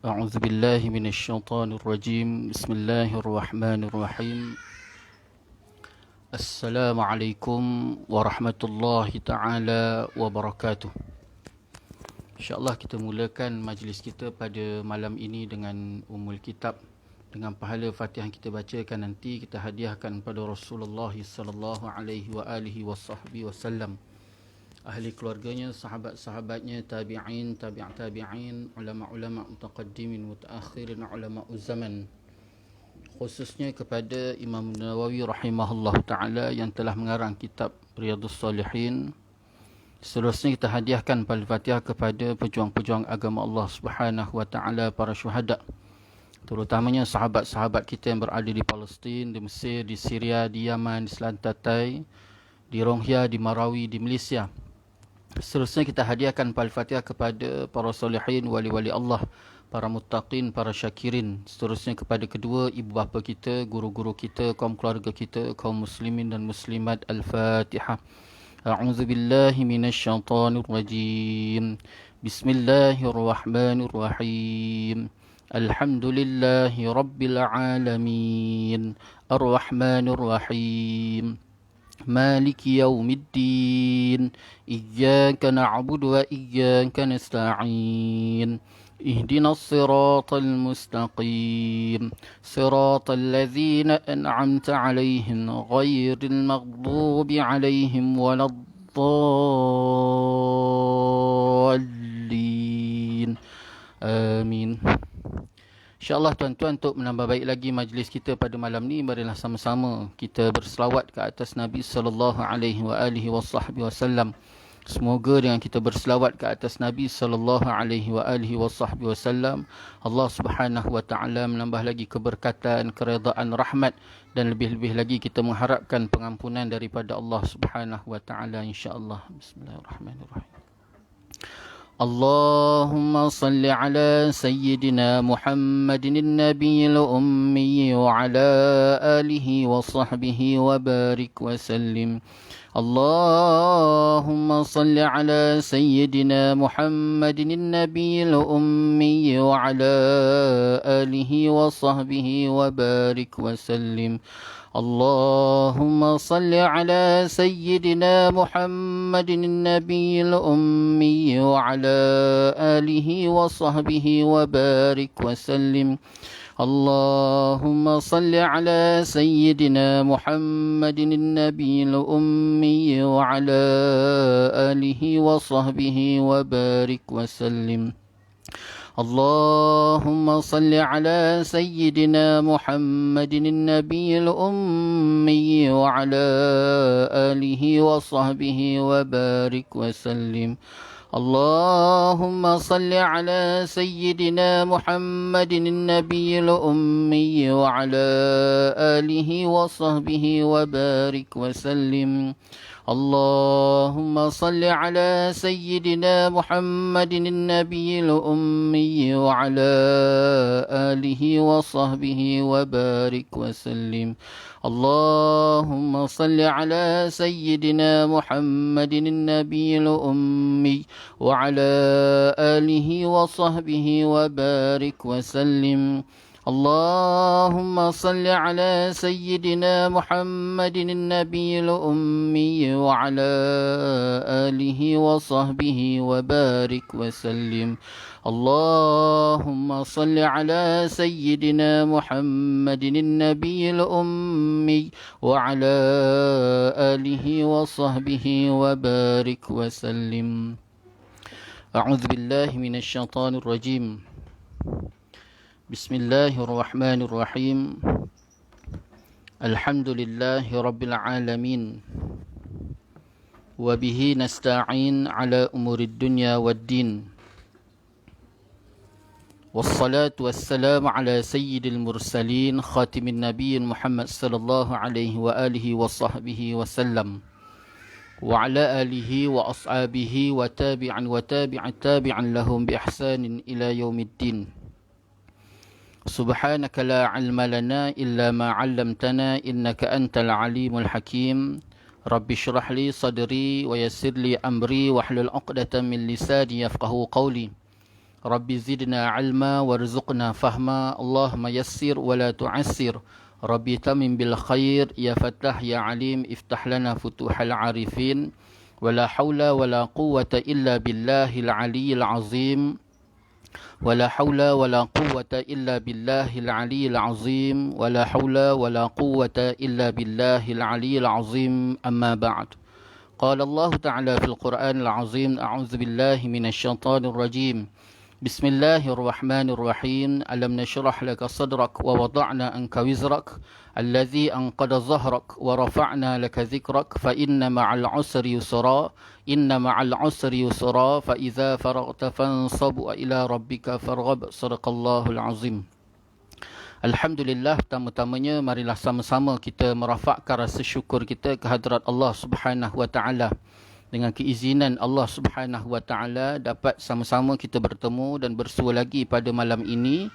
أعوذ بالله من الشيطان الرجيم بسم الله الرحمن الرحيم السلام عليكم ورحمة الله تعالى وبركاته. InsyaAllah kita mulakan majlis kita pada malam ini dengan Ummul Kitab. Dengan pahala Fatihah yang kita bacakan nanti, kita hadiahkan pada Rasulullah sallallahu alaihi wa alihi wasallam, ahli keluarganya, sahabat-sahabatnya, tabi'in, tabi'in, ulama-ulama mutaqaddimin, mutaakhirin, ulama zaman. Khususnya kepada Imam Nawawi rahimahullah ta'ala yang telah mengarang kitab Riyadhus Salihin. Seterusnya kita hadiahkan Al-Fatihah kepada pejuang-pejuang agama Allah subhanahu wa ta'ala, para syuhada, terutamanya sahabat-sahabat kita yang berada di Palestin, di Mesir, di Syria, di Yaman, di Selantatai, di Rohingya, di Marawi, di Malaysia. Seterusnya kita hadiahkan Al-Fatihah kepada para solihin, wali-wali Allah, para muttaqin, para syakirin. Seterusnya kepada kedua ibu bapa kita, guru-guru kita, kaum keluarga kita, kaum muslimin dan muslimat. Al-Fatihah. A'udzu billahi minasyaitonir rajim. Bismillahirrahmanirrahim. Alhamdulillahi rabbil alamin. Ar-Rahmanir Rahim. مالك يوم الدين إياك نعبد وإياك نستعين اهدنا الصراط المستقيم صراط الذين أنعمت عليهم غير المغضوب عليهم ولا الضالين آمين. InsyaAllah tuan-tuan, untuk menambah baik lagi majlis kita pada malam ni, marilah sama-sama kita berselawat ke atas Nabi sallallahu alaihi wa alihi wasallam. Semoga dengan kita berselawat ke atas Nabi sallallahu alaihi wa alihi wasallam, Allah Subhanahu wa taala menambah lagi keberkatan, keredaan, rahmat, dan lebih-lebih lagi kita mengharapkan pengampunan daripada Allah Subhanahu wa taala, insya-Allah. Bismillahirrahmanirrahim. اللهم صل على سيدنا محمد النبي الأمي وعلى آله وصحبه وبارك وسلم. اللهم صل على سيدنا محمد النبي الأمي وعلى آله وصحبه وبارك وسلم. اللهم صل على سيدنا محمد النبي الأمي وعلى آله وصحبه وبارك وسلم. اللهم صل على سيدنا محمد النبي الأمي وعلى آله وصحبه وبارك وسلم. اللهم صل على سيدنا محمد النبي الأمي وعلى آله وصحبه وبارك وسلم. اللهم صل على سيدنا محمد النبي الأمي وعلى آله وصحبه وبارك وسلم. اللهم صل على سيدنا محمد النبي الأمي وعلى آله وصحبه وبارك وسلم. اللهم صل على سيدنا محمد النبي الأمي وعلى آله وصحبه وبارك وسلم. اللهم صل على سيدنا محمد النبي الأمي وعلى آله وصحبه وبارك وسلم. اللهم صل على سيدنا محمد النبي الأمي وعلى آله وصحبه وبارك وسلم. أعوذ بالله من الشيطان الرجيم. بسم الله الرحمن الرحيم. الحمد لله رب العالمين، وبه نستعين على أمور الدنيا والدين، والصلاة والسلام على سيد المرسلين خاتم النبي محمد صلى الله عليه وآله وصحبه وسلم، وعلى آله وأصحابه وتابعا لهم بإحسان إلى يوم الدين. سبحانك لا علم لنا إلا ما علمتنا إنك أنت العليم الحكيم. رب اشرح لي صدري ويسر لي أمري واحلل عقدة من لساني يفقه قولي. Rabbi zidna ilma warzuqna fahma. Allahumma yassir wa la tu'assir. Rabbi tamim bil khair. Ya Fattah ya Alim iftah lana futuhal arifin. Wala hawla wala quwwata illa billahil aliyyil azim. ولا حول ولا قوة إلا بالله العلي العظيم ولا حول ولا قوة إلا بالله العلي العظيم أما بعد قال الله تعالى في القرآن العظيم أعوذ بالله من الشيطان الرجيم بسم الله الرحمن الرحيم ألم نشرح لك صدرك ووضعنا عنك وزرك الذي أنقض ظهرك ورفعنا لك ذكرك فإن مع العسر يسرا إن مع العسر يسرا فإذا فرغت فانصب إلى ربك فارغب صدق الله العظيم. Alhamdulillah, pertama-tamanya marilah sama-sama kita merafakkan rasa syukur kita kehadrat Allah Subhanahu wa taala. Dengan keizinan Allah Subhanahu wa taala dapat sama-sama kita bertemu dan bersua lagi pada malam ini,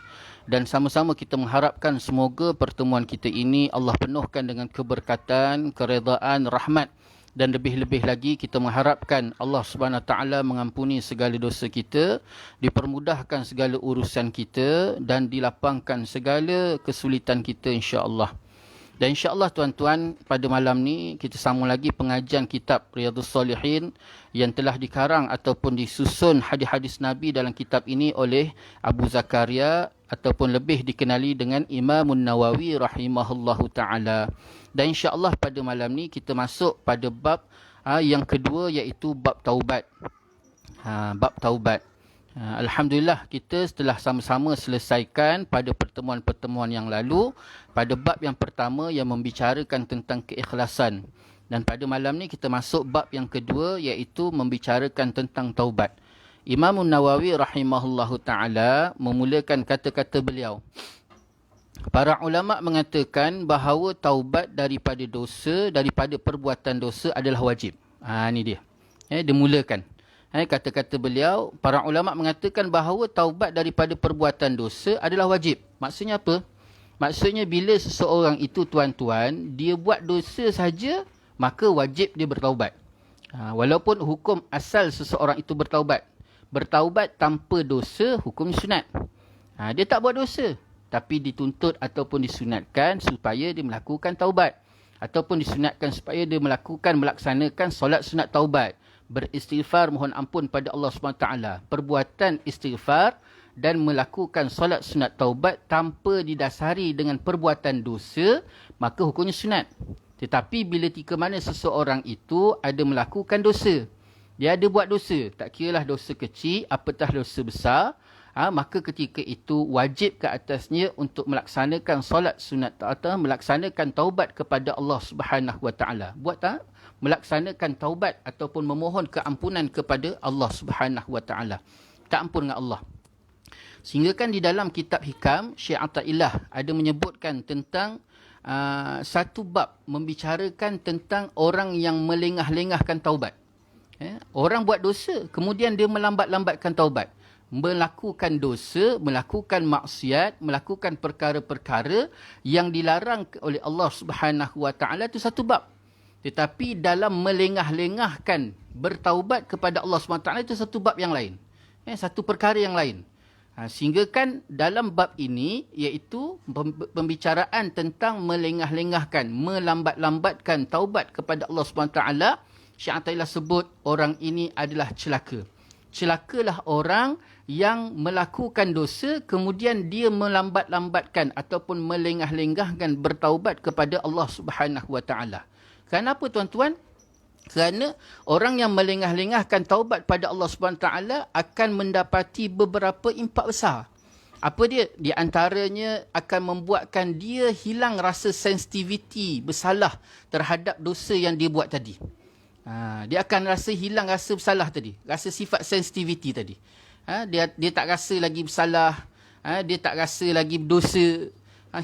dan sama-sama kita mengharapkan semoga pertemuan kita ini Allah penuhkan dengan keberkatan, keredaan, rahmat, dan lebih-lebih lagi kita mengharapkan Allah Subhanahu wa taala mengampuni segala dosa kita, dipermudahkan segala urusan kita dan dilapangkan segala kesulitan kita insya-Allah. Dan insya-Allah tuan-tuan, pada malam ni kita sambung lagi pengajian kitab Riyadhus Salihin yang telah dikarang ataupun disusun hadis-hadis Nabi dalam kitab ini oleh Abu Zakaria ataupun lebih dikenali dengan Imam Nawawi rahimahullahu taala. Dan insya-Allah pada malam ni kita masuk pada bab yang kedua, iaitu bab taubat. Bab taubat. Alhamdulillah, kita setelah sama-sama selesaikan pada pertemuan-pertemuan yang lalu pada bab yang pertama yang membicarakan tentang keikhlasan, dan pada malam ni kita masuk bab yang kedua, iaitu membicarakan tentang taubat. Imam Nawawi rahimahullahu taala memulakan kata-kata beliau, para ulama mengatakan bahawa taubat daripada dosa, daripada perbuatan dosa adalah wajib. Ni dia. Dia mulakan. Kata-kata beliau, para ulama mengatakan bahawa taubat daripada perbuatan dosa adalah wajib. Maksudnya apa? Maksudnya bila seseorang itu tuan-tuan, dia buat dosa saja, maka wajib dia bertaubat. Walaupun hukum asal seseorang itu bertaubat. Bertaubat tanpa dosa, hukum sunat. Dia tak buat dosa, tapi dituntut ataupun disunatkan supaya dia melakukan taubat. Ataupun disunatkan supaya dia melaksanakan solat sunat taubat. Beristighfar, mohon ampun pada Allah SWT. Perbuatan istighfar dan melakukan solat sunat taubat tanpa didasari dengan perbuatan dosa, maka hukumnya sunat. Tetapi bila tika mana seseorang itu ada melakukan dosa, dia ada buat dosa, tak kiralah dosa kecil, apatah dosa besar, maka ketika itu wajib ke atasnya untuk melaksanakan solat sunat atau melaksanakan taubat kepada Allah Subhanahu wa taala. Buat tak? Melaksanakan taubat ataupun memohon keampunan kepada Allah Subhanahu wa taala. Tak ampun dengan Allah. Sehingga kan di dalam kitab Hikam, Syekh Athaillah ada menyebutkan tentang satu bab membicarakan tentang orang yang melengah-lengahkan taubat. Orang buat dosa, kemudian dia melambat-lambatkan taubat. Melakukan dosa, melakukan maksiat, melakukan perkara-perkara yang dilarang oleh Allah Subhanahu wa taala, itu satu bab. Tetapi dalam melengah-lengahkan bertaubat kepada Allah SWT, itu satu bab yang lain. Satu perkara yang lain. Sehingga kan dalam bab ini, iaitu pembicaraan tentang melengah-lengahkan, melambat-lambatkan taubat kepada Allah SWT, Syekh Athaillah sebut orang ini adalah celaka. Celakalah orang yang melakukan dosa, kemudian dia melambat-lambatkan ataupun melengah-lengahkan bertaubat kepada Allah Subhanahu wa taala. Kenapa tuan-tuan? Kerana orang yang melengah-lengahkan taubat pada Allah Subhanahu wa taala akan mendapati beberapa impak besar. Apa dia? Di antaranya akan membuatkan dia hilang rasa sensitiviti bersalah terhadap dosa yang dia buat tadi. Dia akan hilang rasa bersalah tadi, rasa sifat sensitiviti tadi. Dia tak rasa lagi bersalah, dia tak rasa lagi berdosa,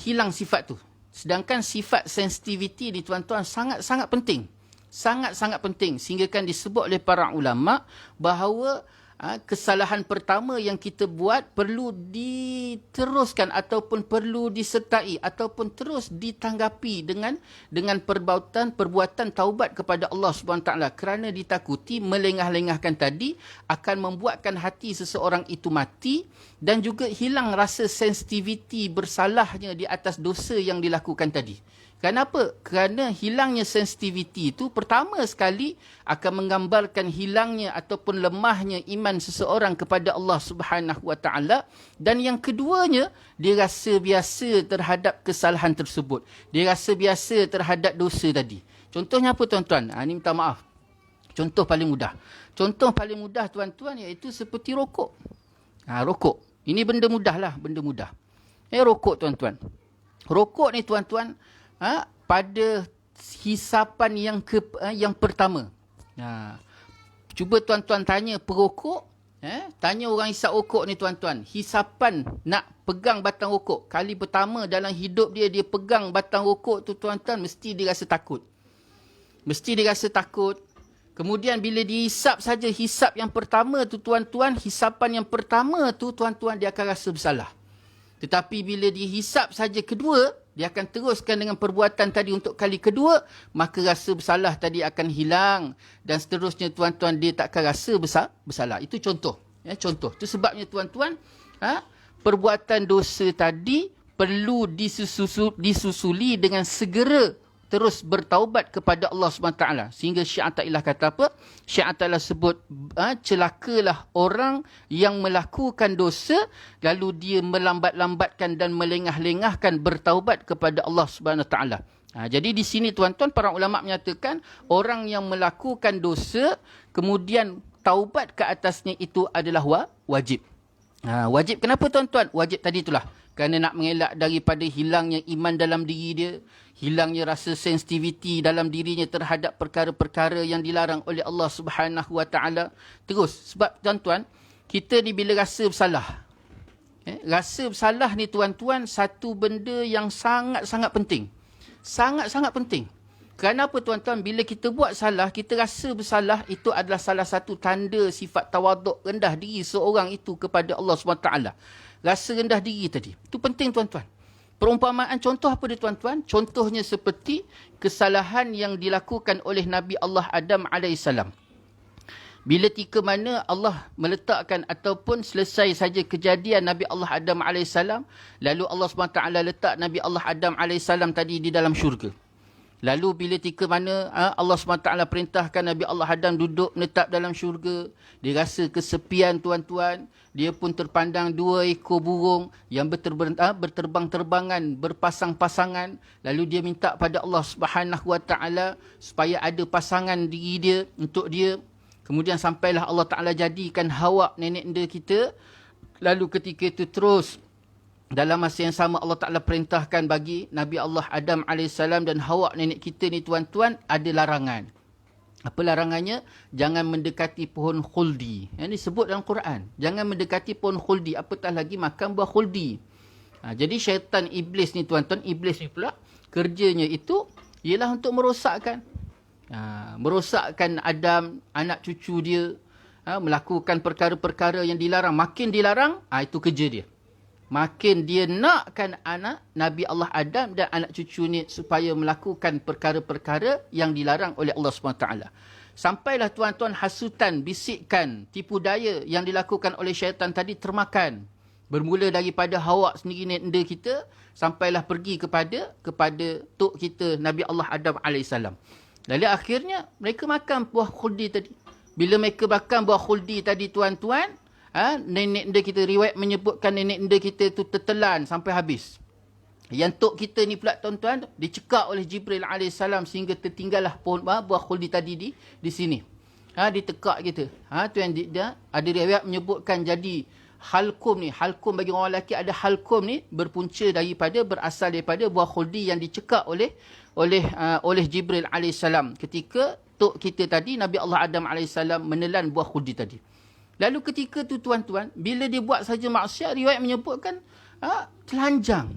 hilang sifat tu. Sedangkan sifat sensitiviti ni tuan-tuan sangat-sangat penting. Sangat-sangat penting. Sehingga kan disebut oleh para ulama bahawa kesalahan pertama yang kita buat perlu diteruskan ataupun perlu disertai ataupun terus ditanggapi dengan perbuatan taubat kepada Allah SWT, kerana ditakuti melengah-lengahkan tadi akan membuatkan hati seseorang itu mati dan juga hilang rasa sensitiviti bersalahnya di atas dosa yang dilakukan tadi. Kenapa? Kerana hilangnya sensitiviti itu pertama sekali akan menggambarkan hilangnya ataupun lemahnya iman seseorang kepada Allah Subhanahu Wa Taala, dan yang keduanya dia rasa biasa terhadap kesalahan tersebut. Dia rasa biasa terhadap dosa tadi. Contohnya apa tuan-tuan? Ini minta maaf. Contoh paling mudah. Contoh paling mudah tuan-tuan iaitu seperti rokok. Rokok. Ini benda mudah lah, benda mudah. Rokok tuan-tuan. Rokok ni tuan-tuan, pada hisapan yang pertama. Cuba tuan-tuan tanya perokok, tanya orang hisap rokok ni tuan-tuan, hisapan nak pegang batang rokok kali pertama dalam hidup dia pegang batang rokok tu tuan-tuan, mesti dia rasa takut. Mesti dia rasa takut. Kemudian bila dihisap saja, hisap yang pertama tu tuan-tuan, hisapan yang pertama tu tuan-tuan, dia akan rasa bersalah. Tetapi bila dihisap saja kedua, dia akan teruskan dengan perbuatan tadi untuk kali kedua, maka rasa bersalah tadi akan hilang. Dan seterusnya tuan-tuan, dia tak akan rasa bersalah. Itu contoh. Contoh. Itu sebabnya tuan-tuan, perbuatan dosa tadi perlu disusuli dengan segera terus bertaubat kepada Allah SWT. Sehingga Syekh Atta'illah kata apa? Syekh Atta'illah sebut, celakalah orang yang melakukan dosa, lalu dia melambat-lambatkan dan melengah-lengahkan bertaubat kepada Allah SWT. Jadi di sini tuan-tuan, para ulama' menyatakan, orang yang melakukan dosa, kemudian taubat ke atasnya itu adalah wajib. Wajib kenapa tuan-tuan? Wajib tadi itulah. Kerana nak mengelak daripada hilangnya iman dalam diri dia, hilangnya rasa sensitiviti dalam dirinya terhadap perkara-perkara yang dilarang oleh Allah Subhanahu Wa Taala. Terus, sebab tuan-tuan, kita ni bila rasa bersalah, rasa bersalah ni tuan-tuan, satu benda yang sangat-sangat penting. Sangat-sangat penting. Kerana apa tuan-tuan? Bila kita buat salah, kita rasa bersalah, itu adalah salah satu tanda sifat tawaduk, rendah diri seorang itu kepada Allah SWT. Rasa rendah diri tadi. Itu penting tuan-tuan. Perumpamaan contoh apa dia tuan-tuan? Contohnya seperti kesalahan yang dilakukan oleh Nabi Allah Adam AS. Bila tika mana Allah meletakkan ataupun selesai saja kejadian Nabi Allah Adam AS, lalu Allah SWT letak Nabi Allah Adam AS tadi di dalam syurga. Lalu bila tika mana Allah SWT perintahkan Nabi Allah Adam duduk menetap dalam syurga, dia rasa kesepian tuan-tuan, dia pun terpandang 2 ekor burung yang berterbang-terbangan, berpasang-pasangan. Lalu dia minta pada Allah SWT supaya ada pasangan diri dia untuk dia. Kemudian sampailah Allah Ta'ala jadikan Hawa, nenek enda kita. Lalu ketika itu terus, dalam masa yang sama Allah Ta'ala perintahkan bagi Nabi Allah Adam AS dan Hawa nenek kita ni tuan-tuan, ada larangan. Apa larangannya? Jangan mendekati pohon khuldi. Yang disebut dalam Quran. Jangan mendekati pohon khuldi. Apatah lagi makan buah khuldi. Jadi syaitan iblis ni tuan-tuan, iblis ni pula kerjanya itu ialah untuk merosakkan. Merosakkan Adam, anak cucu dia. Melakukan perkara-perkara yang dilarang. Makin dilarang, itu kerja dia. Makin dia nakkan anak Nabi Allah Adam dan anak cucu ni supaya melakukan perkara-perkara yang dilarang oleh Allah SWT. Sampailah tuan-tuan hasutan, bisikan, tipu daya yang dilakukan oleh syaitan tadi termakan. Bermula daripada Hawa sendiri nenda kita, sampailah pergi kepada tok kita Nabi Allah Adam AS. Lalu akhirnya mereka makan buah khuldi tadi. Bila mereka makan buah khuldi tadi tuan-tuan, nenek enda kita, riwayat menyebutkan nenek enda kita tu tertelan sampai habis. Yang tok kita ni pula tuan-tuan, dicekak oleh Jibril AS sehingga tertinggallah pohon buah khuldi tadi di sini. Ditekak kita. Tu yang dia ada riwayat menyebutkan jadi halkum ni. Halkum bagi orang lelaki ada halkum ni berpunca berasal daripada buah khuldi yang dicekak oleh Jibril AS ketika tok kita tadi Nabi Allah Adam AS menelan buah khuldi tadi. Lalu ketika tu tuan-tuan, bila dia buat saja maksiat, riwayat menyebutkan telanjang.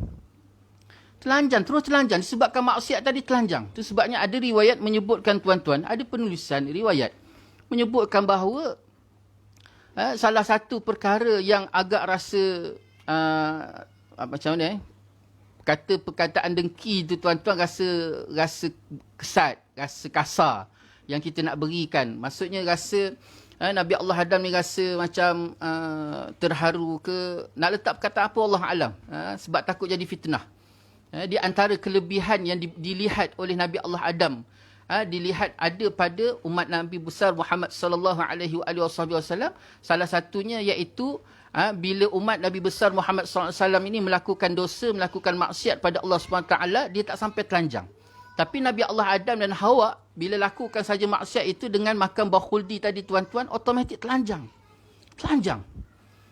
Terus telanjang. Disebabkan maksiat tadi telanjang. Itu sebabnya ada riwayat menyebutkan tuan-tuan, ada penulisan riwayat menyebutkan bahawa salah satu perkara yang agak rasa macam mana kata perkataan dengki tu tuan-tuan, rasa kesat, rasa kasar yang kita nak berikan. Maksudnya rasa Nabi Allah Adam ni rasa macam terharu ke, nak letak perkataan apa Allah Alam, sebab takut jadi fitnah. Di antara kelebihan yang dilihat oleh Nabi Allah Adam, dilihat ada pada umat Nabi besar Muhammad sallallahu alaihi wasallam, salah satunya iaitu bila umat Nabi besar Muhammad sallallahu alaihi wasallam ini melakukan dosa, melakukan maksiat pada Allah Subhanahu taala, dia tak sampai telanjang. Tapi Nabi Allah Adam dan Hawa bila lakukan saja maksiat itu dengan makan buah khuldi tadi tuan-tuan, automatik telanjang.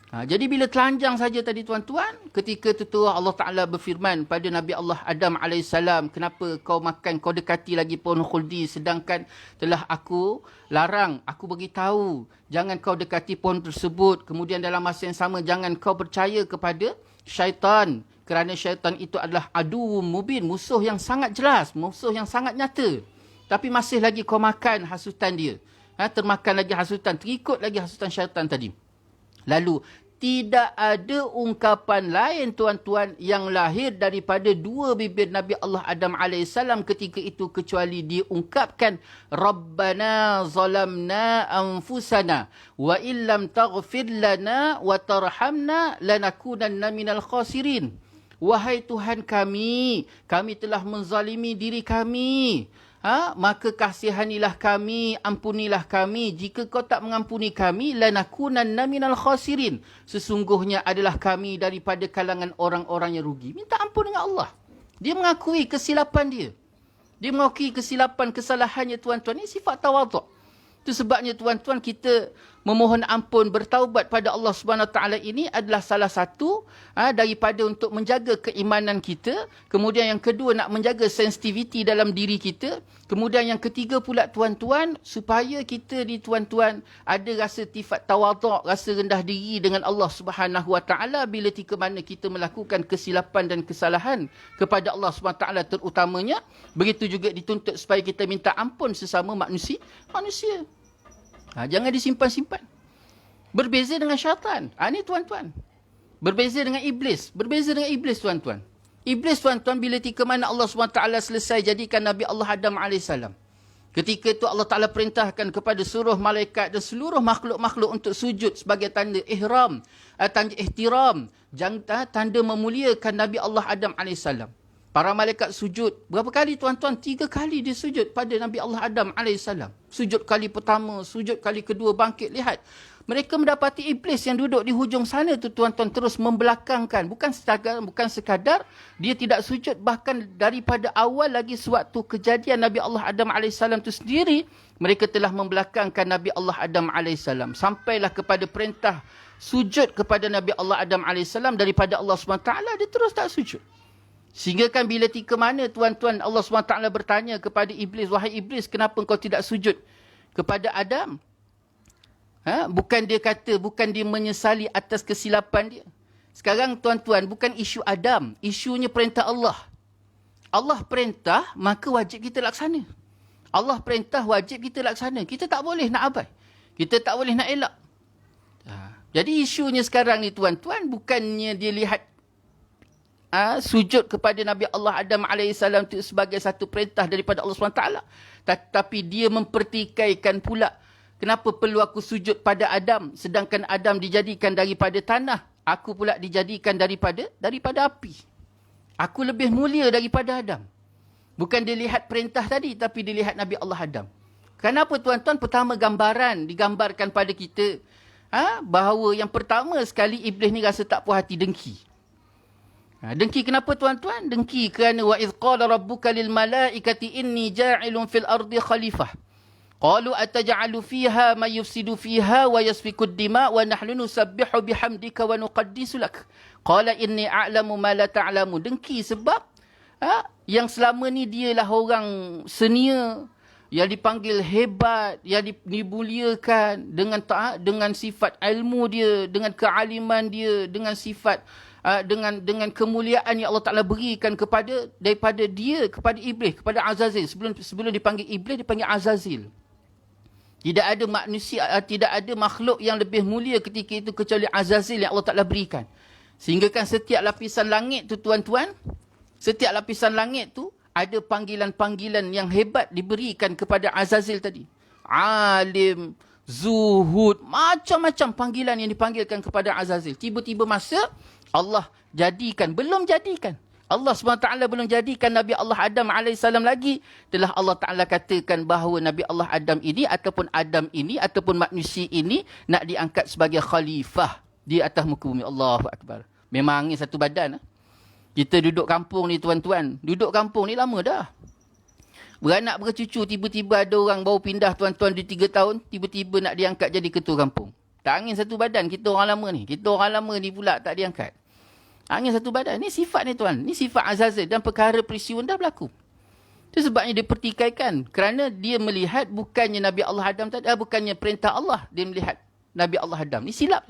Jadi bila telanjang saja tadi tuan-tuan, ketika itu Allah Ta'ala berfirman pada Nabi Allah Adam AS, kenapa kau makan, kau dekati lagi pohon khuldi, sedangkan telah aku larang, aku beritahu, jangan kau dekati pohon tersebut. Kemudian dalam masa yang sama, jangan kau percaya kepada syaitan, kerana syaitan itu adalah adu mubin, musuh yang sangat jelas, musuh yang sangat nyata. Tapi masih lagi kau makan hasutan dia. Termakan lagi hasutan, terikut lagi hasutan syaitan tadi. Lalu, tidak ada ungkapan lain tuan-tuan yang lahir daripada dua bibir Nabi Allah Adam AS ketika itu kecuali diungkapkan Rabbana zalamna anfusana wa illam taghfir lana wa tarhamna lanakunanna minal khasirin. Wahai Tuhan kami telah menzalimi diri kami. Maka kasihanilah kami, ampunilah kami. Jika kau tak mengampuni kami, lanakunanna minal khasirin. Sesungguhnya adalah kami daripada kalangan orang-orang yang rugi. Minta ampun dengan Allah. Dia mengakui kesilapan dia. Dia mengakui kesilapan, kesalahannya tuan-tuan. Ini sifat tawaduk. Itu sebabnya tuan-tuan, kita memohon ampun, bertaubat pada Allah Subhanahu taala ini adalah salah satu daripada untuk menjaga keimanan kita. Kemudian yang kedua, nak menjaga sensitiviti dalam diri kita. Kemudian yang ketiga pula tuan-tuan, supaya kita ni tuan-tuan ada rasa sifat tawaduk, rasa rendah diri dengan Allah Subhanahu taala bila tika mana kita melakukan kesilapan dan kesalahan kepada Allah Subhanahu taala terutamanya. Begitu juga dituntut supaya kita minta ampun sesama manusia. Jangan disimpan-simpan. Berbeza dengan syaitan. Ini tuan-tuan. Berbeza dengan iblis. Tuan-tuan. Iblis tuan-tuan, bila tika mana Allah SWT selesai jadikan Nabi Allah Adam AS. Ketika itu Allah Ta'ala perintahkan kepada seluruh malaikat dan seluruh makhluk-makhluk untuk sujud sebagai tanda ihram, tanda ihtiram, tanda memuliakan Nabi Allah Adam AS. Para malaikat sujud. Berapa kali tuan-tuan? 3 kali dia sujud pada Nabi Allah Adam AS. Sujud kali pertama, sujud kali kedua, bangkit. Lihat. Mereka mendapati iblis yang duduk di hujung sana tu tuan-tuan terus membelakangkan. Bukan sekadar dia tidak sujud. Bahkan daripada awal lagi sewaktu kejadian Nabi Allah Adam AS tu sendiri, mereka telah membelakangkan Nabi Allah Adam AS. Sampailah kepada perintah sujud kepada Nabi Allah Adam AS daripada Allah SWT, dia terus tak sujud. Sehingga kan bila tika mana tuan-tuan Allah SWT bertanya kepada iblis, wahai iblis, kenapa kau tidak sujud kepada Adam? Bukan dia menyesali atas kesilapan dia. Sekarang tuan-tuan, bukan isu Adam, isunya perintah Allah. Allah perintah, maka wajib kita laksana. Allah perintah, wajib kita laksana. Kita tak boleh nak abai. Kita tak boleh nak elak. Jadi isunya sekarang ni tuan-tuan, bukannya dia lihat sujud kepada Nabi Allah Adam AS itu sebagai satu perintah daripada Allah SWT. Tetapi dia mempertikaikan pula, kenapa perlu aku sujud pada Adam, sedangkan Adam dijadikan daripada tanah, aku pula dijadikan daripada api. Aku lebih mulia daripada Adam. Bukan dia lihat perintah tadi, tapi dia lihat Nabi Allah Adam. Kenapa tuan-tuan? Pertama, digambarkan pada kita bahawa yang pertama sekali iblis ni rasa tak puas hati, dengki. Dengki kenapa tuan-tuan? Dengki kerana wa idh qala rabbuka lil malaikati inni ja'ilun fil ardi khalifah. Qalu ataj'alu fiha may yufsidu fiha wa yasfiku ad-dima wa nahnu nusabbihu bihamdika wa nuqaddisu lak. Qala inni a'lamu ma la ta'lamu. Dengki sebab yang selama ni dialah orang senior, yang dipanggil hebat, yang dimuliakan dengan sifat ilmu dia, dengan kealiman dia, dengan sifat dengan kemuliaan yang Allah Ta'ala berikan daripada dia kepada iblis, kepada Azazil. Sebelum dipanggil iblis, dipanggil Azazil. Tidak ada manusia, tidak ada makhluk yang lebih mulia ketika itu kecuali Azazil yang Allah Ta'ala berikan. Sehingga kan setiap lapisan langit tu tuan-tuan, setiap lapisan langit tu ada panggilan-panggilan yang hebat diberikan kepada Azazil tadi. Alim, zuhud, macam-macam panggilan yang dipanggilkan kepada Azazil. Tiba-tiba masa Allah jadikan, belum jadikan. Allah SWT belum jadikan Nabi Allah Adam AS lagi. Telah Allah Ta'ala katakan bahawa Nabi Allah Adam ini ataupun manusia ini nak diangkat sebagai khalifah di atas muka bumi. Allahu Akbar. Memang ni satu badan. Kita duduk kampung ni tuan-tuan. Duduk kampung ni lama dah. Beranak bercucu, tiba-tiba ada orang baru pindah tuan-tuan di 3 tahun. Tiba-tiba nak diangkat jadi ketua kampung. Tak angin satu badan kita orang lama ni. Kita orang lama ni pula tak diangkat. Angin satu badan. Ni sifat ni tuan. Ni sifat Azazil dan perkara peristiwa dah berlaku. Itu sebabnya dia pertikaikan. Kerana dia melihat bukannya Nabi Allah Adam tadi. Bukannya perintah Allah. Dia melihat Nabi Allah Adam. Ni silap.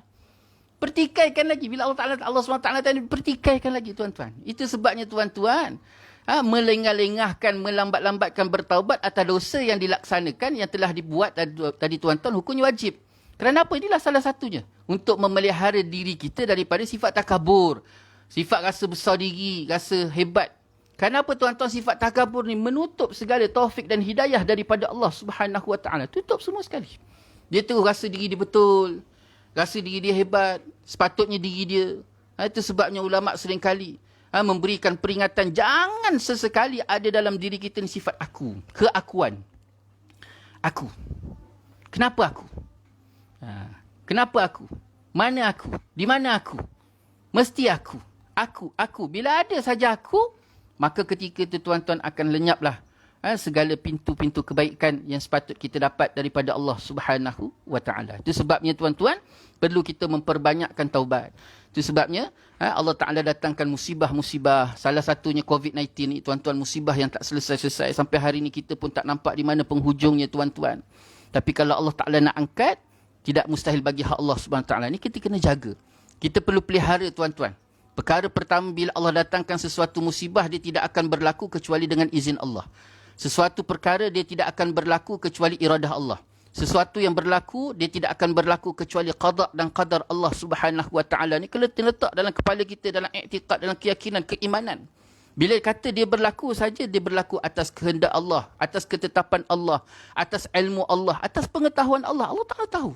Pertikaikan lagi. Bila Allah SWT tadi pertikaikan lagi tuan-tuan. Itu sebabnya tuan-tuan. Melengah-lengahkan, melambat-lambatkan bertaubat atas dosa yang dilaksanakan. Yang telah dibuat tadi tuan-tuan. Hukumnya wajib. Kerana apa? Inilah salah satunya. Untuk memelihara diri kita daripada sifat takabur. Sifat rasa besar diri, rasa hebat. Kenapa tuan-tuan sifat takabur ni menutup segala taufik dan hidayah daripada Allah Subhanahu Wa Taala. Tutup semua sekali. Dia terus rasa diri dia betul. Rasa diri dia hebat. Sepatutnya diri dia. Itu sebabnya ulama' seringkali memberikan peringatan. Jangan sesekali ada dalam diri kita ni sifat aku. Keakuan. Aku. Kenapa aku? Kenapa aku? Mana aku? Di mana aku? Mesti aku. Aku. Bila ada saja aku, maka ketika itu tuan-tuan akan lenyaplah segala pintu-pintu kebaikan yang sepatut kita dapat daripada Allah Subhanahu Wa Taala. Itu sebabnya tuan-tuan, perlu kita memperbanyakkan taubat. Itu sebabnya Allah Ta'ala datangkan musibah-musibah. Salah satunya COVID-19 ni tuan-tuan, musibah yang tak selesai-selesai. Sampai hari ni kita pun tak nampak di mana penghujungnya tuan-tuan. Tapi kalau Allah Ta'ala nak angkat, tidak mustahil bagi hak Allah SWT. Ini kita kena jaga. Kita perlu pelihara tuan-tuan. Perkara pertama, bila Allah datangkan sesuatu musibah, dia tidak akan berlaku kecuali dengan izin Allah. Sesuatu perkara, dia tidak akan berlaku kecuali iradah Allah. Sesuatu yang berlaku, dia tidak akan berlaku kecuali qada dan qadar Allah Subhanahu Wa Taala. Ni kena letak dalam kepala kita, dalam i'tiqad, dalam keyakinan, keimanan. Bila kata dia berlaku saja, dia berlaku atas kehendak Allah, atas ketetapan Allah, atas ilmu Allah, atas pengetahuan Allah. Allah Ta'ala tahu.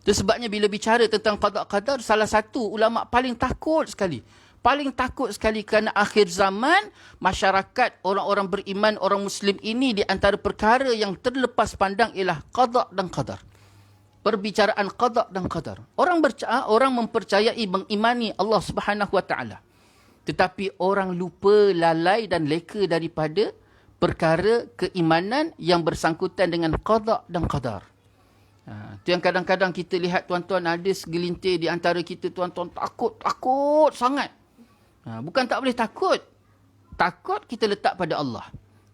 Itu sebabnya bila bicara tentang qada qadar, salah satu ulama' paling takut sekali. Paling takut sekali kerana akhir zaman, masyarakat, orang-orang beriman, orang Muslim ini di antara perkara yang terlepas pandang ialah qada dan qadar. Perbicaraan qada dan qadar. Orang mempercayai, mengimani Allah Subhanahu Wa Taala. Tetapi orang lupa, lalai dan leka daripada perkara keimanan yang bersangkutan dengan qada dan qadar. Itu yang kadang-kadang kita lihat tuan-tuan, ada segelintir di antara kita tuan-tuan takut sangat. Bukan tak boleh takut. Takut kita letak pada Allah.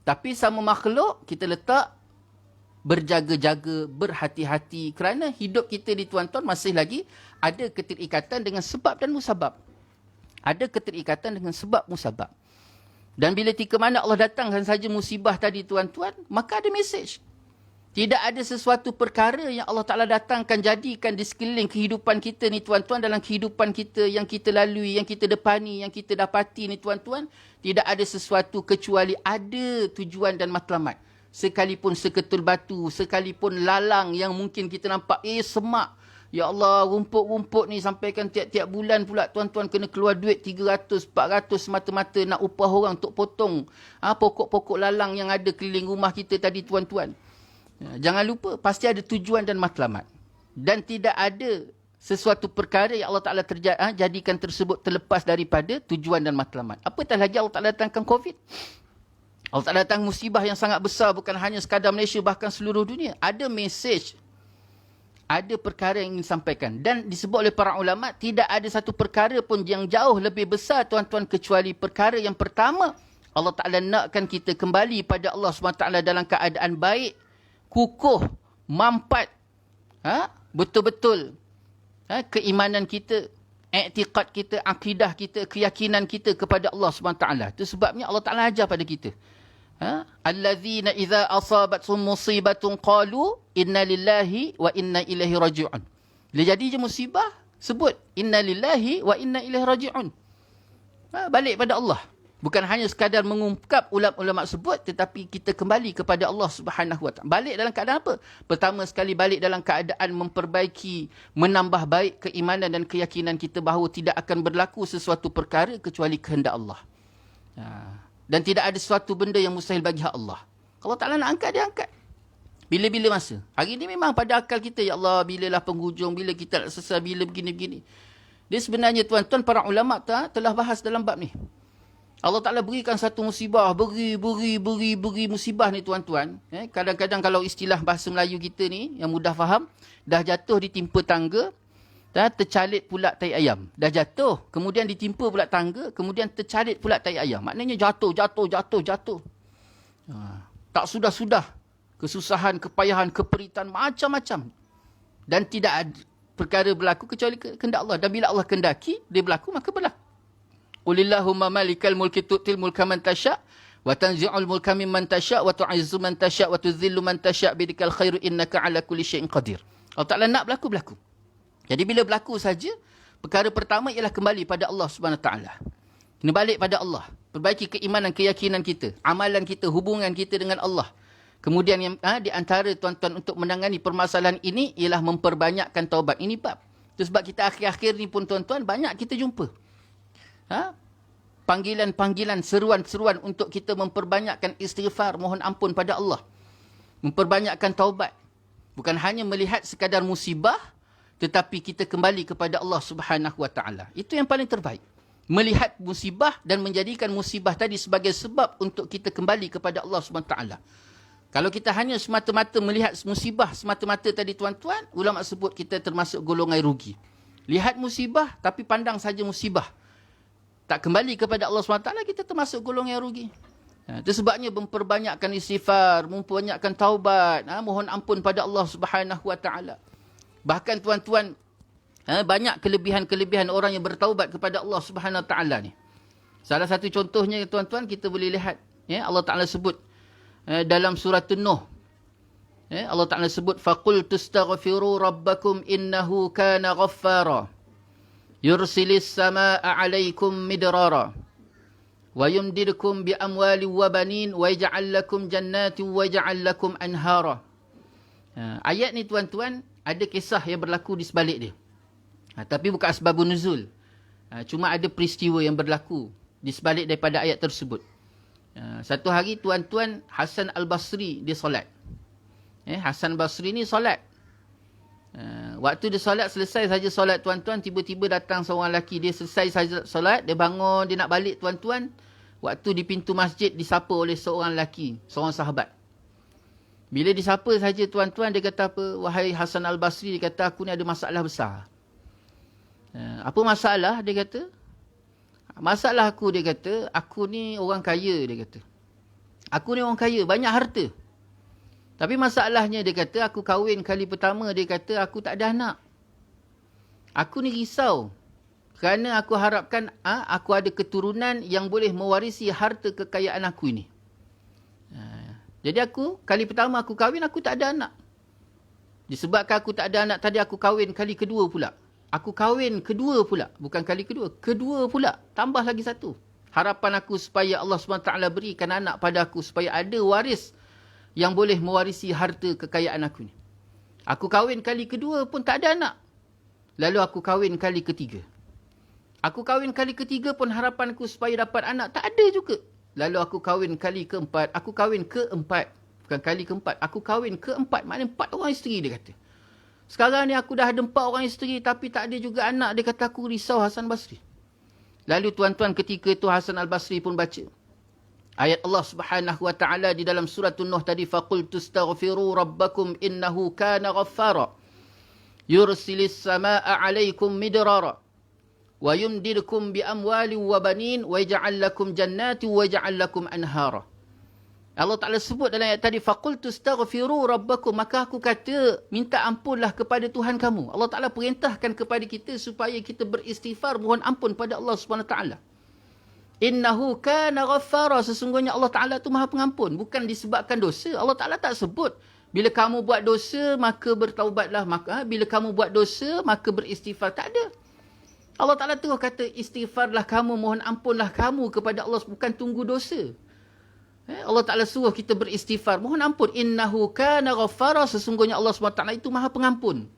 Tapi sama makhluk kita letak berjaga-jaga, berhati-hati. Kerana hidup kita ni tuan-tuan masih lagi ada keterikatan dengan sebab dan musabab. Ada keterikatan dengan sebab musabab. Dan bila tika mana Allah datangkan saja musibah tadi tuan-tuan, maka ada mesej. Tidak ada sesuatu perkara yang Allah Ta'ala datangkan jadikan di sekeliling kehidupan kita ni tuan-tuan, dalam kehidupan kita yang kita lalui, yang kita depani, yang kita dapati ni tuan-tuan. Tidak ada sesuatu kecuali ada tujuan dan matlamat. Sekalipun seketul batu, sekalipun lalang yang mungkin kita nampak, semak. Ya Allah, rumput-rumput ni sampaikan tiap-tiap bulan pula tuan-tuan kena keluar duit 300, 400 semata-mata nak upah orang untuk potong pokok-pokok lalang yang ada keliling rumah kita tadi tuan-tuan. Jangan lupa, pasti ada tujuan dan matlamat. Dan tidak ada sesuatu perkara yang Allah Ta'ala jadikan tersebut terlepas daripada tujuan dan matlamat. Apatah lagi Allah Ta'ala datangkan COVID. Allah Ta'ala datang musibah yang sangat besar, bukan hanya sekadar Malaysia, bahkan seluruh dunia. Ada mesej, ada perkara yang ingin disampaikan. Dan disebut oleh para ulama', tidak ada satu perkara pun yang jauh lebih besar tuan-tuan, kecuali perkara yang pertama, Allah Ta'ala nakkan kita kembali pada Allah SWT dalam keadaan baik, kukuh, mampat, betul-betul keimanan kita, i'tiqad kita, akidah kita, keyakinan kita kepada Allah SWT. Itu sebabnya Allah Ta'ala ajar pada kita. Allazina idza asabathum musibatun qalu inna lillahi wa inna ilaihi raji'un. Bila jadi je musibah, sebut inna lillahi wa inna ilaihi raji'un. Balik pada Allah. Bukan hanya sekadar mengungkap ulama-ulama sebut, tetapi kita kembali kepada Allah Subhanahu Wa Taala. Balik dalam keadaan apa? Pertama sekali balik dalam keadaan memperbaiki, menambah baik keimanan dan keyakinan kita bahawa tidak akan berlaku sesuatu perkara kecuali kehendak Allah. Dan tidak ada sesuatu benda yang mustahil bagi hak Allah. Kalau Ta'ala nak angkat, dia angkat. Bila-bila masa. Hari ini memang pada akal kita, ya Allah, bilalah penghujung, bila kita nak selesai, bila begini-begini. Dia sebenarnya tuan-tuan, para ulama' telah bahas dalam bab ni. Allah Ta'ala berikan satu musibah, beri musibah ni tuan-tuan. Kadang-kadang kalau istilah bahasa Melayu kita ni, yang mudah faham, dah jatuh ditimpa tangga, tercalit pula tai ayam. Dah jatuh, kemudian ditimpa pula tangga, kemudian tercalit pula tai ayam. Maknanya jatuh. Tak sudah-sudah. Kesusahan, kepayahan, keperitan, macam-macam. Dan tidak ada perkara berlaku kecuali kehendak Allah. Dan bila Allah kendaki, dia berlaku, maka berlaku. Qulillahumma malikal mulki tu'til mulka man tasha' wa tanzi'ul mulka mimman tasha' wa tu'izzu man tasha' wa tudhillu man tasha' bidikal khairu innaka 'ala kulli syai'in qadir. Allah Ta'ala nak berlaku. Jadi bila berlaku saja, perkara pertama ialah kembali pada Allah Subhanahu Wa Taala. Kena balik pada Allah, perbaiki keimanan, keyakinan kita, amalan kita, hubungan kita dengan Allah. Kemudian yang di antara tuan-tuan untuk menangani permasalahan ini ialah memperbanyakkan taubat. Ini bab. Itu sebab kita akhir-akhir ni pun tuan-tuan banyak kita jumpa. Panggilan-panggilan, seruan-seruan untuk kita memperbanyakkan istighfar, mohon ampun pada Allah. Memperbanyakkan taubat. Bukan hanya melihat sekadar musibah, tetapi kita kembali kepada Allah Subhanahu Wa Taala. Itu yang paling terbaik. Melihat musibah dan menjadikan musibah tadi sebagai sebab untuk kita kembali kepada Allah Subhanahu Wa Taala. Kalau kita hanya semata-mata melihat musibah semata-mata tadi tuan-tuan, ulama sebut kita termasuk golongan rugi. Lihat musibah tapi pandang saja musibah. Tak kembali kepada Allah SWT, kita termasuk golongan yang rugi. Itu sebabnya memperbanyakkan istighfar, memperbanyakkan taubat, mohon ampun pada Allah SWT. Bahkan tuan-tuan, banyak kelebihan-kelebihan orang yang bertaubat kepada Allah SWT ni. Salah satu contohnya tuan-tuan, kita boleh lihat. Allah Ta'ala sebut dalam surah Nuh. Allah Ta'ala sebut, فَقُلْ تُسْتَغْفِرُوا رَبَّكُمْ إِنَّهُ كَانَ غَفَّارًا يرسل السماء عليكم مدرارا ويمددكم بأموال وبنين ويجعل لكم جنات ويجعل لكم أنهارا. Ayat ni tuan-tuan ada kisah yang berlaku di sebalik dia. Tapi bukan asbabun nuzul. Cuma ada peristiwa yang berlaku di sebalik daripada ayat tersebut. Satu hari tuan-tuan Hasan Al-Basri dia solat. Hasan Basri ni solat. Waktu dia solat, selesai saja solat tuan-tuan, tiba-tiba datang seorang lelaki. Dia selesai saja solat, dia bangun, dia nak balik tuan-tuan. Waktu di pintu masjid disapa oleh seorang lelaki, seorang sahabat. Bila disapa saja tuan-tuan, dia kata apa? Wahai Hasan Al-Basri, dia kata aku ni ada masalah besar. Apa masalah? Dia kata, masalah aku, dia kata, aku ni orang kaya, dia kata. Aku ni orang kaya, banyak harta. Tapi masalahnya dia kata, aku kahwin kali pertama, dia kata, aku tak ada anak. Aku ni risau. Kerana aku harapkan aku ada keturunan yang boleh mewarisi harta kekayaan aku ini. Jadi aku, kali pertama aku kahwin, aku tak ada anak. Disebabkan aku tak ada anak tadi, aku kahwin kali kedua pula. Aku kahwin kedua pula. Bukan kali kedua, kedua pula. Tambah lagi satu. Harapan aku supaya Allah SWT berikan anak pada aku, supaya ada waris yang boleh mewarisi harta kekayaan aku ni. Aku kahwin kali kedua pun tak ada anak. Lalu aku kahwin kali ketiga. Aku kahwin kali ketiga pun harapanku supaya dapat anak tak ada juga. Lalu aku kahwin kali keempat. Aku kahwin keempat. Bukan kali keempat. Aku kahwin keempat. Maknanya 4 orang isteri, dia kata. Sekarang ni aku dah ada 4 orang isteri tapi tak ada juga anak. Dia kata aku risau, Hasan Basri. Lalu tuan-tuan ketika itu Hasan Al-Basri pun baca ayat Allah Subhanahu Wa Taala di dalam surah Nuh tadi, faqul tastaghfiru rabbakum innahu kana ghaffara yursilis samaa'a 'alaikum midrara wa yumdidukum bi amwalin wa banin wa yaj'al lakum jannatin wa yaj'al lakum anhara. Allah Ta'ala sebut dalam ayat tadi, faqul tastaghfiru rabbakum, maka aku kata minta ampunlah kepada Tuhan kamu. Allah Ta'ala perintahkan kepada kita supaya kita beristighfar, mohon ampun pada Allah Subhanahu Wa Taala. Innahu kana ghaffara. Sesungguhnya Allah Ta'ala tu maha pengampun. Bukan disebabkan dosa. Allah Ta'ala tak sebut. Bila kamu buat dosa, maka bertaubatlah. Bila kamu buat dosa, maka beristighfar. Tak ada. Allah Ta'ala tu kata, istighfarlah kamu, mohon ampunlah kamu kepada Allah. Bukan tunggu dosa. Allah Ta'ala suruh kita beristighfar. Mohon ampun. Innahu kana ghaffara. Sesungguhnya Allah SWT itu maha pengampun.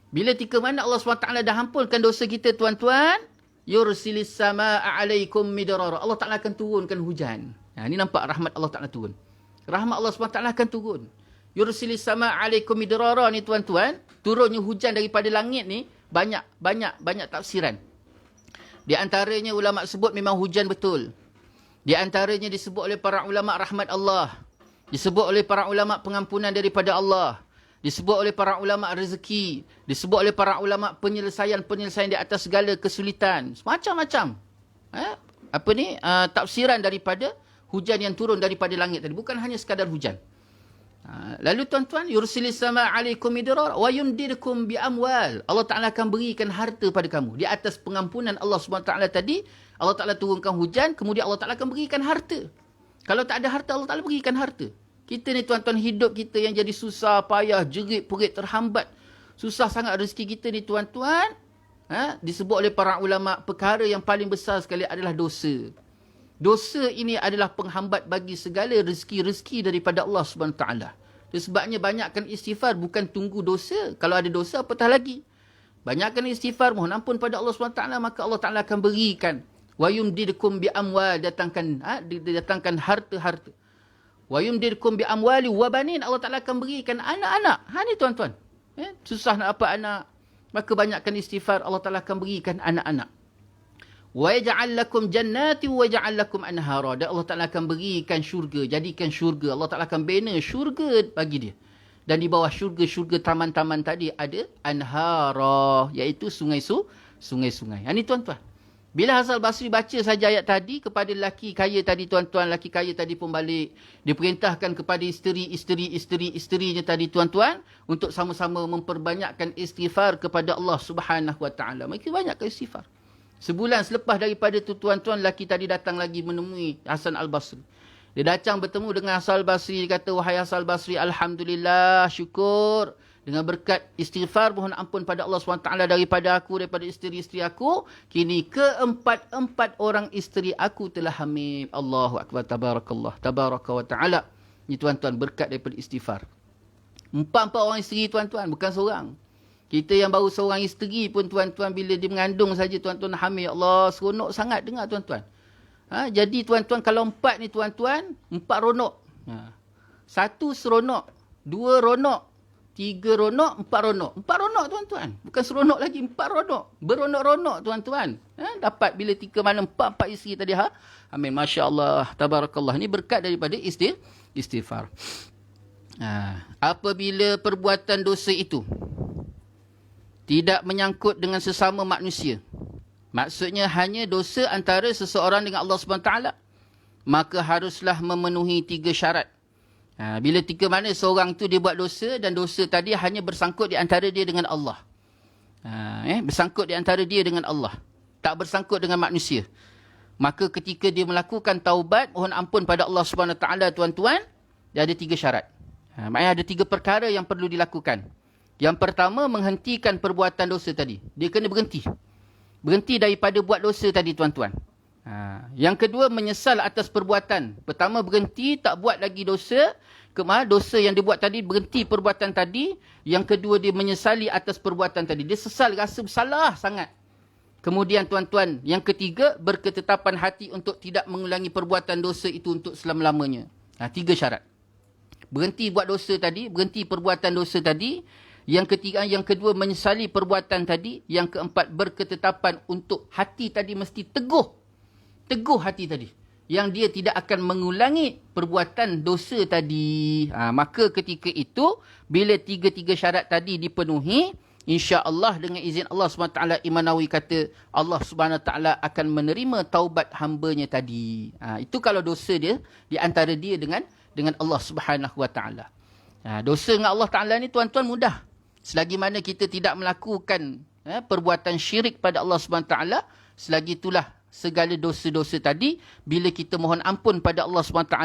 Bila tika mana Allah SWT dah ampunkan dosa kita, tuan-tuan, yursilis samaa'a alaikum midrara. Allah Ta'ala akan turunkan hujan. Ini nampak rahmat Allah Ta'ala turun. Rahmat Allah SWT akan turun. Yursilis samaa'a alaikum midrara ni, tuan-tuan, turunnya hujan daripada langit ni, banyak tafsiran. Di antaranya ulama sebut memang hujan betul. Di antaranya disebut oleh para ulama rahmat Allah. Disebut oleh para ulama pengampunan daripada Allah. Disebut oleh para ulama rezeki. Disebut oleh para ulama penyelesaian di atas segala kesulitan. Macam-macam. Tafsiran daripada hujan yang turun daripada langit tadi. Bukan hanya sekadar hujan. Lalu tuan-tuan, yursilis sama alaikum midrar wa yumdirkum bi amwal. Allah Ta'ala akan berikan harta pada kamu. Di atas pengampunan Allah SWT tadi, Allah Ta'ala turunkan hujan, kemudian Allah Ta'ala akan berikan harta. Kalau tak ada harta, Allah Ta'ala berikan harta. Kita ni tuan-tuan, hidup kita yang jadi susah, payah, jerit, perit, terhambat. Susah sangat rezeki kita ni tuan-tuan. Disebut oleh para ulama, perkara yang paling besar sekali adalah dosa. Dosa ini adalah penghambat bagi segala rezeki-rezeki daripada Allah SWT. Sebabnya banyakkan istighfar, bukan tunggu dosa. Kalau ada dosa, apatah lagi. Banyakkan istighfar, mohon ampun pada Allah SWT, maka Allah Ta'ala akan berikan. Wa yumdidkum bi amwal, datangkan harta-harta. Wa yumdidkum bi amwali wa banin, Allah Ta'ala akan berikan anak-anak. Ni tuan-tuan. Susah nak apa anak. Maka banyakkan istighfar, Allah Ta'ala akan berikan anak-anak. Wa yaj'al lakum jannati wa yaj'al lakum anhara. Dan Allah Ta'ala akan berikan syurga, jadikan syurga. Allah Ta'ala akan bina syurga bagi dia. Dan di bawah syurga-syurga taman-taman tadi ada anhara, iaitu sungai-sungai. Ini tuan-tuan. Bila Hasan Basri baca saja ayat tadi kepada lelaki kaya tadi, tuan-tuan, lelaki kaya tadi pun balik. Diperintahkan kepada isteri-isterinya tadi, tuan-tuan, untuk sama-sama memperbanyakkan istighfar kepada Allah Subhanahu Wa Taala. Mereka banyakkan istighfar. Sebulan selepas daripada tu, tuan-tuan, lelaki tadi datang lagi menemui Hasan Al-Basri. Dia datang bertemu dengan Hasan Al-Basri. Dia kata, wahai Hasan Al-Basri, Alhamdulillah, syukur. Dengan berkat istighfar, mohon ampun pada Allah SWT daripada aku, daripada isteri-isteri aku. Kini keempat orang isteri aku telah hamil. Allahu Akbar, tabarakallah, tabaraka wa ta'ala. Ini tuan-tuan, berkat daripada istighfar. 4 orang isteri, tuan-tuan, bukan seorang. Kita yang baru seorang isteri pun, tuan-tuan, bila dia mengandung saja, tuan-tuan, hamil. Ya Allah, seronok sangat dengar, tuan-tuan. Jadi, tuan-tuan, kalau 4 ni, tuan-tuan, 4 ronok. 1 seronok, 2 ronok, 3 ronok, 4 ronok. 4 ronok, tuan-tuan. Bukan seronok lagi, 4 ronok. Beronok-ronok, tuan-tuan. Dapat bila 3 mana 4 isteri tadi. Amin. Masya Allah. Tabarakallah. Ini berkat daripada istighfar. Apabila perbuatan dosa itu tidak menyangkut dengan sesama manusia, maksudnya hanya dosa antara seseorang dengan Allah SWT, maka haruslah memenuhi 3 syarat. Bila 3 mana seorang tu dia buat dosa, dan dosa tadi hanya bersangkut di antara dia dengan Allah. Bersangkut di antara dia dengan Allah. Tak bersangkut dengan manusia. Maka ketika dia melakukan taubat, mohon ampun pada Allah SWT, tuan-tuan, dia ada 3 syarat. Maknanya ada 3 perkara yang perlu dilakukan. Yang pertama, menghentikan perbuatan dosa tadi. Dia kena berhenti. Berhenti daripada buat dosa tadi, tuan-tuan. Yang kedua, menyesal atas perbuatan. Pertama, berhenti, tak buat lagi dosa. Dosa yang dia buat tadi, berhenti perbuatan tadi. Yang kedua, dia menyesali atas perbuatan tadi. Dia sesal, rasa bersalah sangat. Kemudian, tuan-tuan, yang ketiga, berketetapan hati untuk tidak mengulangi perbuatan dosa itu untuk selama-lamanya. 3 syarat. Berhenti buat dosa tadi, berhenti perbuatan dosa tadi. Yang ketiga, yang kedua, menyesali perbuatan tadi. Yang keempat, berketetapan untuk hati tadi mesti teguh. Teguh hati tadi. Yang dia tidak akan mengulangi perbuatan dosa tadi. Maka ketika itu, bila 3 syarat tadi dipenuhi, insya-Allah dengan izin Allah SWT, Imam Nawawi kata, Allah SWT akan menerima taubat hambanya tadi. Itu kalau dosa dia di antara dia dengan Allah SWT. Dosa dengan Allah Ta'ala ni, tuan-tuan, mudah. Selagi mana kita tidak melakukan perbuatan syirik pada Allah SWT, selagi itulah segala dosa-dosa tadi. Bila kita mohon ampun pada Allah SWT,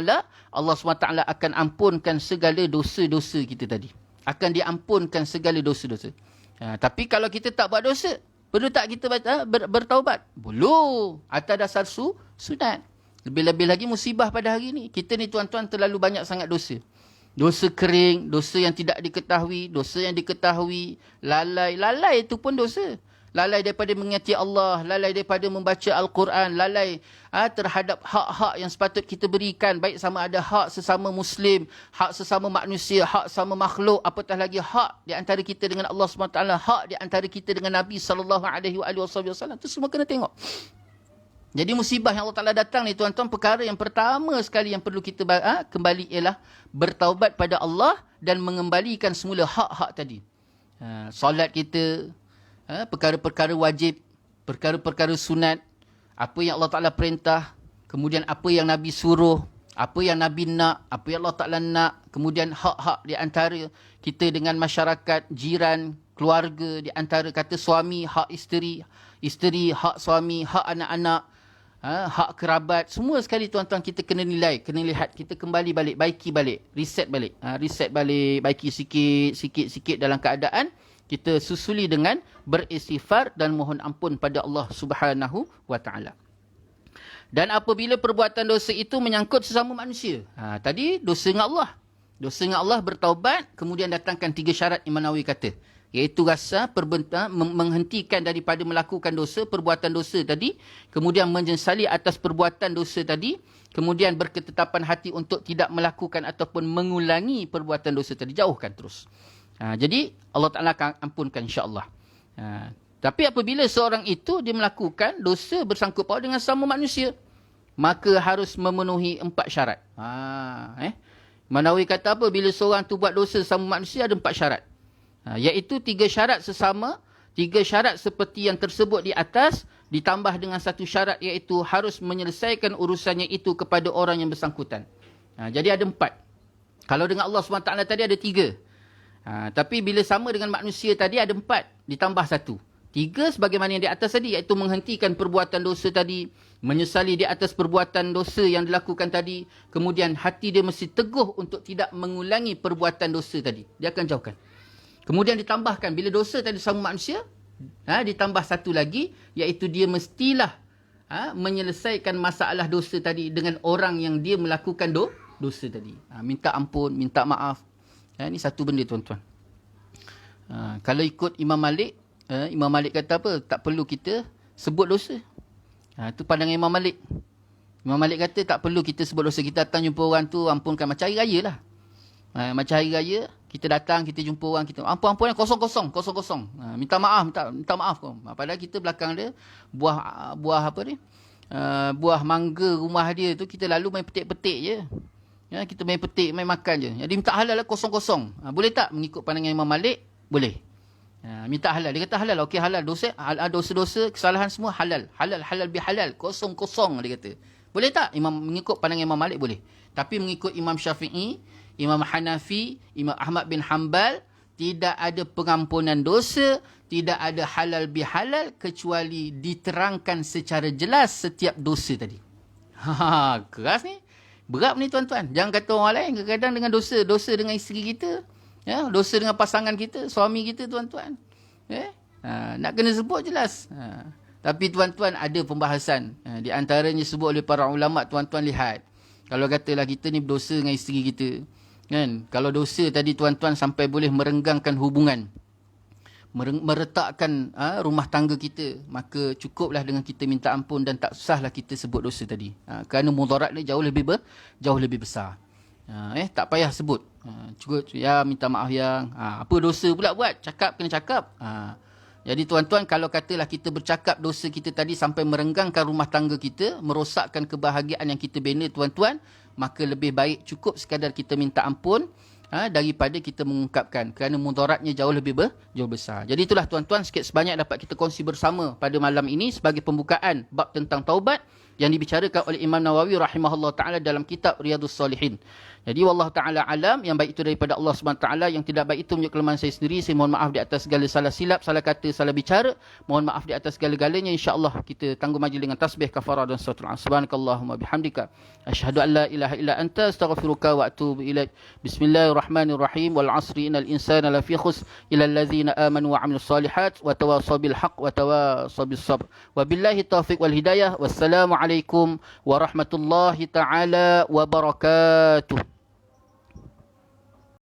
Allah SWT akan ampunkan segala dosa-dosa kita tadi. Akan diampunkan segala dosa-dosa. Tapi kalau kita tak buat dosa, perlu tak kita bertaubat? Perlu. Atas dasar sunat. Lebih-lebih lagi musibah pada hari ni. Kita ni tuan-tuan terlalu banyak sangat dosa. Dosa kering, dosa yang tidak diketahui, dosa yang diketahui, lalai. Lalai itu pun dosa. Lalai daripada mengingati Allah, lalai daripada membaca Al-Quran, lalai terhadap hak-hak yang sepatut kita berikan. Baik sama ada hak sesama Muslim, hak sesama manusia, hak sama makhluk, apatah lagi hak di antara kita dengan Allah SWT, hak di antara kita dengan Nabi SAW. Itu semua kena tengok. Jadi musibah yang Allah Ta'ala datang ni tuan-tuan, perkara yang pertama sekali yang perlu kita kembali ialah bertaubat pada Allah dan mengembalikan semula hak-hak tadi. Solat kita, perkara-perkara wajib, perkara-perkara sunat, apa yang Allah Ta'ala perintah, kemudian apa yang Nabi suruh, apa yang Nabi nak, apa yang Allah Ta'ala nak, kemudian hak-hak di antara kita dengan masyarakat, jiran, keluarga, di antara kata suami, hak isteri, isteri, hak suami, hak anak-anak, hak kerabat, semua sekali tuan-tuan kita kena nilai, kena lihat, kita kembali balik, baiki balik, reset balik, baiki sikit-sikit dalam keadaan kita susuli dengan beristighfar dan mohon ampun pada Allah Subhanahu wa taala. Dan apabila perbuatan dosa itu menyangkut sesama manusia, tadi dosa dengan Allah. Dosa dengan Allah, bertaubat, kemudian datangkan 3 syarat Imam Nawawi kata, iaitu rasa menghentikan daripada melakukan dosa, perbuatan dosa tadi, kemudian menyesali atas perbuatan dosa tadi, kemudian berketetapan hati untuk tidak melakukan ataupun mengulangi perbuatan dosa tadi, jauhkan terus. Jadi Allah Ta'ala akan ampunkan insya-Allah. Tapi apabila seorang itu dia melakukan dosa bersangkut paut dengan sama manusia, maka harus memenuhi 4 syarat. Manawi kata apa? Bila seorang tu buat dosa sama manusia, ada 4 syarat. Iaitu 3 syarat sesama, 3 syarat seperti yang tersebut di atas, ditambah dengan 1 syarat, iaitu harus menyelesaikan urusannya itu kepada orang yang bersangkutan. Jadi ada 4. Kalau dengan Allah SWT tadi ada 3. Tapi bila sama dengan manusia tadi ada 4, ditambah 1. 3 sebagaimana yang di atas tadi, iaitu menghentikan perbuatan dosa tadi, menyesali di atas perbuatan dosa yang dilakukan tadi, kemudian hati dia mesti teguh untuk tidak mengulangi perbuatan dosa tadi. Dia akan jauhkan. Kemudian ditambahkan, bila dosa tadi sama manusia, ditambah 1 lagi, iaitu dia mestilah menyelesaikan masalah dosa tadi dengan orang yang dia melakukan dosa tadi. Minta ampun, minta maaf. Ini satu benda tuan-tuan. Kalau ikut Imam Malik, Imam Malik kata apa? Tak perlu kita sebut dosa. Itu pandangan Imam Malik. Imam Malik kata tak perlu kita sebut dosa. Kita datang jumpa orang tu, ampunkan. Macam hari raya lah. Macam hari raya, kita datang, kita jumpa orang, kita ampun, kosong. Minta maaf kau. Padahal kita belakang dia, buah apa ni? Buah mangga rumah dia tu, kita lalu main petik-petik je. Kita main petik, main makan je. Jadi minta halal lah, kosong. Boleh tak? Mengikut pandangan Imam Malik, boleh. Minta halal. Dia kata halal. Okey, halal. Dosa-dosa, kesalahan semua halal. Halal bihalal. Kosong. Dia kata. Boleh tak? Mengikut pandangan Imam Malik, boleh. Tapi mengikut Imam Syafi'i, Imam Hanafi, Imam Ahmad bin Hanbal, tidak ada pengampunan dosa, tidak ada halal bihalal, kecuali diterangkan secara jelas setiap dosa tadi. Keras ni. Berat ni tuan-tuan. Jangan kata orang lain, kadang-kadang dengan dosa dengan isteri kita, dosa dengan pasangan kita, suami kita tuan-tuan. Nak kena sebut jelas. Tapi tuan-tuan ada pembahasan. Di antaranya sebut oleh para ulama, tuan-tuan lihat. Kalau katalah kita ni berdosa dengan isteri kita, kan? Kalau dosa tadi tuan-tuan sampai boleh merenggangkan hubungan, meretakkan rumah tangga kita, maka cukuplah dengan kita minta ampun dan tak susahlah kita sebut dosa tadi. Kerana mudarat ni jauh lebih besar. Tak payah sebut. Cukup ya minta maaf yang apa dosa pula buat, kena cakap. Jadi tuan-tuan, kalau katalah kita bercakap dosa kita tadi sampai merenggangkan rumah tangga kita, merosakkan kebahagiaan yang kita bina tuan-tuan, maka lebih baik cukup sekadar kita minta ampun daripada kita mengungkapkan, kerana mudaratnya jauh besar. Jadi itulah tuan-tuan, sikit sebanyak dapat kita kongsi bersama pada malam ini sebagai pembukaan bab tentang taubat yang dibicarakan oleh Imam Nawawi rahimahullah ta'ala dalam kitab Riyadhus Salihin. Jadi wallahu taala alam, yang baik itu daripada Allah Subhanahu taala, yang tidak baik itu menunjuk kelemahan saya sendiri. Saya mohon maaf di atas segala salah silap, salah kata, salah bicara. Mohon maaf di atas segala-galanya. Insya-Allah kita tangguh majlis dengan tasbih, kafarah dan salatul. Subhanakallahumma bihamdika asyhadu an la ilaha illa anta astaghfiruka wa atubu ilaik. Bismillahirrahmanirrahim. Wal 'asri innal insana lafi khusr illa allazina amanu wa 'amilus solihat wa tawassaw bil haqq wa tawassaw bis sabr. Wabillahi taufiq wal hidayah. Wassalamu alaikum warahmatullahi taala wabarakatuh.